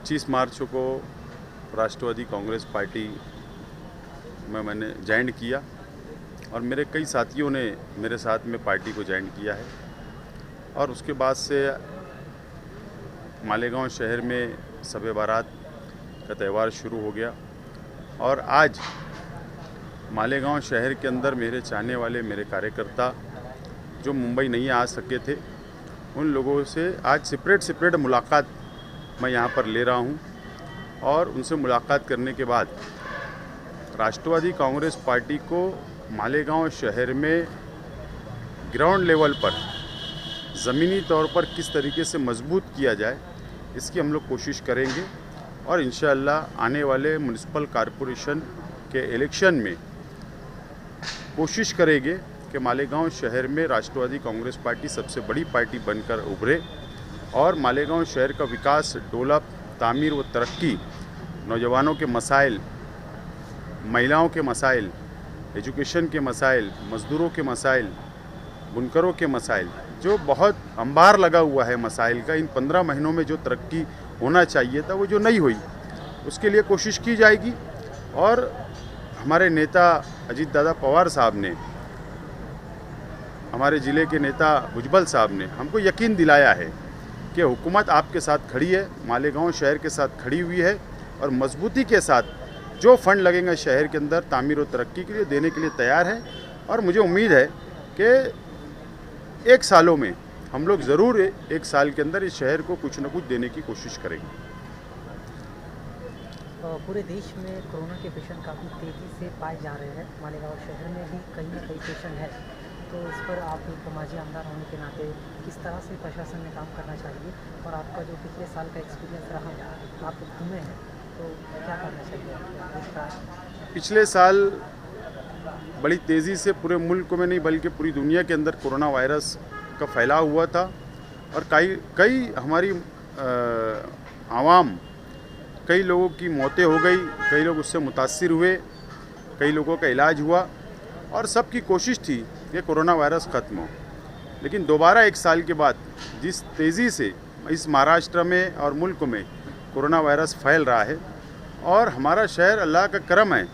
25 मार्च को राष्ट्रवादी कांग्रेस पार्टी में मैंने ज्वाइन किया और मेरे कई साथियों ने मेरे साथ में पार्टी को ज्वाइन किया है और उसके बाद से मालेगांव शहर में शब बारात का त्यौहार शुरू हो गया और आज मालेगांव शहर के अंदर मेरे चाहने वाले मेरे कार्यकर्ता जो मुंबई नहीं आ सके थे उन लोगों से आज सेपरेट मुलाकात मैं यहाँ पर ले रहा हूँ और उनसे मुलाकात करने के बाद राष्ट्रवादी कांग्रेस पार्टी को मालेगांव शहर में ग्राउंड लेवल पर ज़मीनी तौर पर किस तरीके से मजबूत किया जाए इसकी हम लोग कोशिश करेंगे और इंशाअल्लाह आने वाले म्युनिसिपल कॉरपोरेशन के इलेक्शन में कोशिश करेंगे कि मालेगांव शहर में राष्ट्रवादी कांग्रेस पार्टी सबसे बड़ी पार्टी बनकर उभरे और मालेगांव शहर का विकास, डेवलप, तामीर व तरक्की, नौजवानों के मसाइल, महिलाओं के मसाइल, एजुकेशन के मसाइल, मज़दूरों के मसाइल, बुनकरों के मसाइल, जो बहुत अंबार लगा हुआ है मसाइल का, इन 15 महीनों में जो तरक्की होना चाहिए था वो जो नहीं हुई उसके लिए कोशिश की जाएगी। और हमारे नेता अजीत दादा पवार साहब ने, हमारे ज़िले के नेता भुजबल साहब ने हमको यकीन दिलाया है कि हुकूमत आपके साथ खड़ी है, मालेगांव शहर के साथ खड़ी हुई है और मजबूती के साथ जो फंड लगेंगे शहर के अंदर तामीर और तरक्की के लिए देने के लिए तैयार है। और मुझे उम्मीद है कि 1 सालों में हम लोग ज़रूर 1 साल के अंदर इस शहर को कुछ न कुछ देने की कोशिश करेंगे। पूरे देश में कोरोना के पेशेंट काफ़ी तेज़ी से पाए जा रहे हैं, मालेगांव शहर में भी कहीं ना कहीं पेशेंट है, तो इस पर आप एक माजी आमदार होने के नाते किस तरह से प्रशासन में काम करना चाहिए और आपका जो पिछले साल का एक्सपीरियंस रहा, आप घूमे हैं तो क्या करना चाहिए? पिछले साल बड़ी तेज़ी से पूरे मुल्क में नहीं बल्कि पूरी दुनिया के अंदर कोरोना वायरस का फैलाव हुआ था और कई हमारी आवाम, कई लोगों की मौतें हो गई, कई लोग उससे मुतासिर हुए, कई लोगों का इलाज हुआ और सबकी कोशिश थी कि कोरोना वायरस ख़त्म हो। लेकिन दोबारा 1 साल के बाद जिस तेज़ी से इस महाराष्ट्र में और मुल्क में कोरोना वायरस फैल रहा है और हमारा शहर अल्लाह का करम है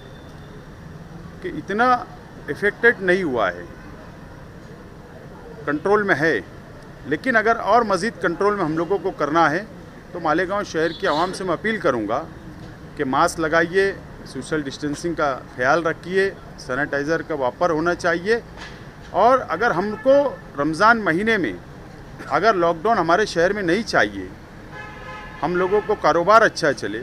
कि इतना इफ़ेक्टेड नहीं हुआ है, कंट्रोल में है। लेकिन अगर और मज़ीद कंट्रोल में हम लोगों को करना है तो मालेगांव शहर की आवाम से मैं अपील करूंगा कि मास्क लगाइए, सोशल डिस्टेंसिंग का ख्याल रखिए, सैनिटाइज़र का वापर होना चाहिए। और अगर हमको रमज़ान महीने में अगर लॉकडाउन हमारे शहर में नहीं चाहिए, हम लोगों को कारोबार अच्छा चले,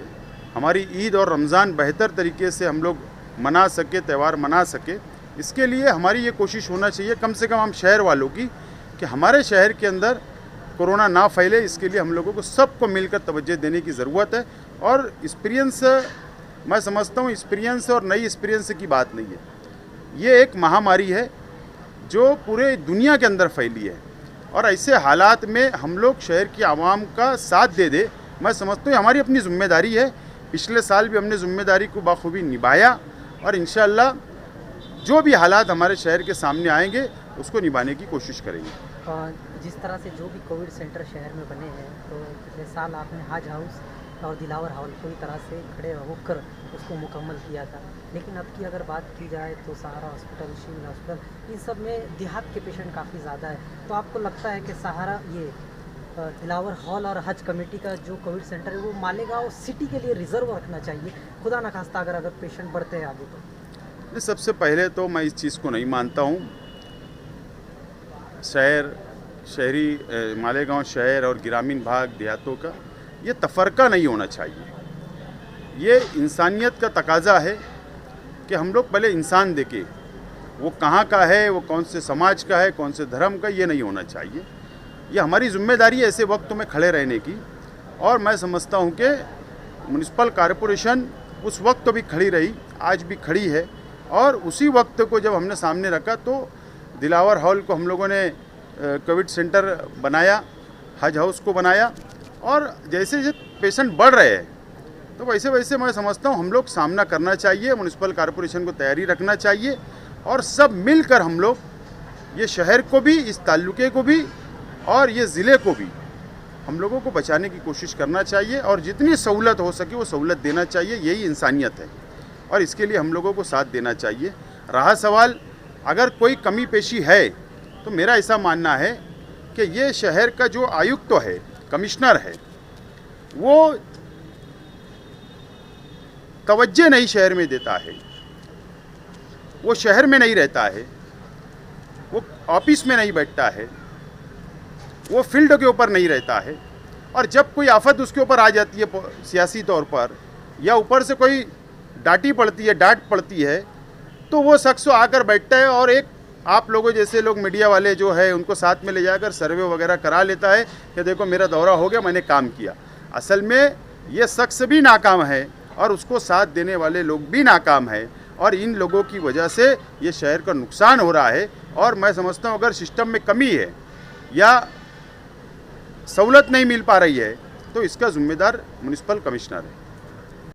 हमारी ईद और रमज़ान बेहतर तरीके से हम लोग मना सके, त्यौहार मना सके, इसके लिए हमारी ये कोशिश होना चाहिए कम से कम हम शहर वालों की कि हमारे शहर के अंदर कोरोना ना फैले। इसके लिए हम लोगों को सबको मिलकर तवज्जो देने की ज़रूरत है। और एक्सपीरियंस, मैं समझता हूँ एक्सपीरियंस और नई एक्सपीरियंस की बात नहीं है, ये एक महामारी है जो पूरे दुनिया के अंदर फैली है और ऐसे हालात में हम लोग शहर की आवाम का साथ दे, मैं समझता हूँ हमारी अपनी जिम्मेदारी है। पिछले साल भी हमने जिम्मेदारी को बाखूबी निभाया और इंशाअल्लाह जो भी हालात हमारे शहर के सामने आएंगे उसको निभाने की कोशिश करेंगे। जिस तरह से जो भी कोविड सेंटर शहर में बने हैं, तो पिछले साल आपने हज हाउस और दिलावर हॉल पूरी तरह से खड़े होकर उसको मुकम्मल किया था। लेकिन अब की अगर बात की जाए तो सहारा हॉस्पिटल, शिविर हॉस्पिटल, इन सब में देहात के पेशेंट काफ़ी ज़्यादा है। तो आपको लगता है कि सहारा, ये दिलावर हॉल और हज कमेटी का जो कोविड सेंटर है वो मालेगांव सिटी के लिए रिजर्व रखना चाहिए, खुदा न खास्ता अगर पेशेंट बढ़ते हैं आगे तो? सबसे पहले तो मैं इस चीज़ को नहीं मानता हूँ। मालेगांव शहर और ग्रामीण भाग देहातों का ये तफरका नहीं होना चाहिए। ये इंसानियत का तकाजा है कि हम लोग पहले इंसान देखें, वो कहाँ का है, वो कौन से समाज का है, कौन से धर्म का, ये नहीं होना चाहिए। ये हमारी जिम्मेदारी है ऐसे वक्त में खड़े रहने की। और मैं समझता हूँ कि म्युनिसिपल कॉरपोरेशन उस वक्त भी खड़ी रही, आज भी खड़ी है। और उसी वक्त को जब हमने सामने रखा तो दिलावर हॉल को हम लोगों ने कोविड सेंटर बनाया, हज हाउस को बनाया और जैसे जैसे पेशेंट बढ़ रहे हैं तो वैसे वैसे मैं समझता हूँ हम लोग सामना करना चाहिए, म्युनिसिपल कॉरपोरेशन को तैयारी रखना चाहिए और सब मिलकर हम लोग ये शहर को भी, इस ताल्लुके को भी और ये ज़िले को भी हम लोगों को बचाने की कोशिश करना चाहिए और जितनी सहूलत हो सके वो सहूलत देना चाहिए, यही इंसानियत है और इसके लिए हम लोगों को साथ देना चाहिए। रहा सवाल अगर कोई कमी पेशी है तो मेरा ऐसा मानना है कि ये शहर का जो आयुक्त तो है, कमिश्नर है, वो तवज्जो नहीं शहर में देता है, वो शहर में नहीं रहता है, वो ऑफिस में नहीं बैठता है, वो फील्ड के ऊपर नहीं रहता है और जब कोई आफत उसके ऊपर आ जाती है सियासी तौर पर या ऊपर से कोई डांट पड़ती है तो वो शख्स आकर बैठता है और एक आप लोगों जैसे लोग मीडिया वाले जो है उनको साथ में ले जाकर सर्वे वगैरह करा लेता है कि देखो मेरा दौरा हो गया, मैंने काम किया। असल में ये शख्स भी नाकाम है और उसको साथ देने वाले लोग भी नाकाम है और इन लोगों की वजह से ये शहर का नुकसान हो रहा है और मैं समझता हूँ अगर सिस्टम में कमी है या सहूलत नहीं मिल पा रही है तो इसका जिम्मेदार म्युनिसिपल कमिश्नर है।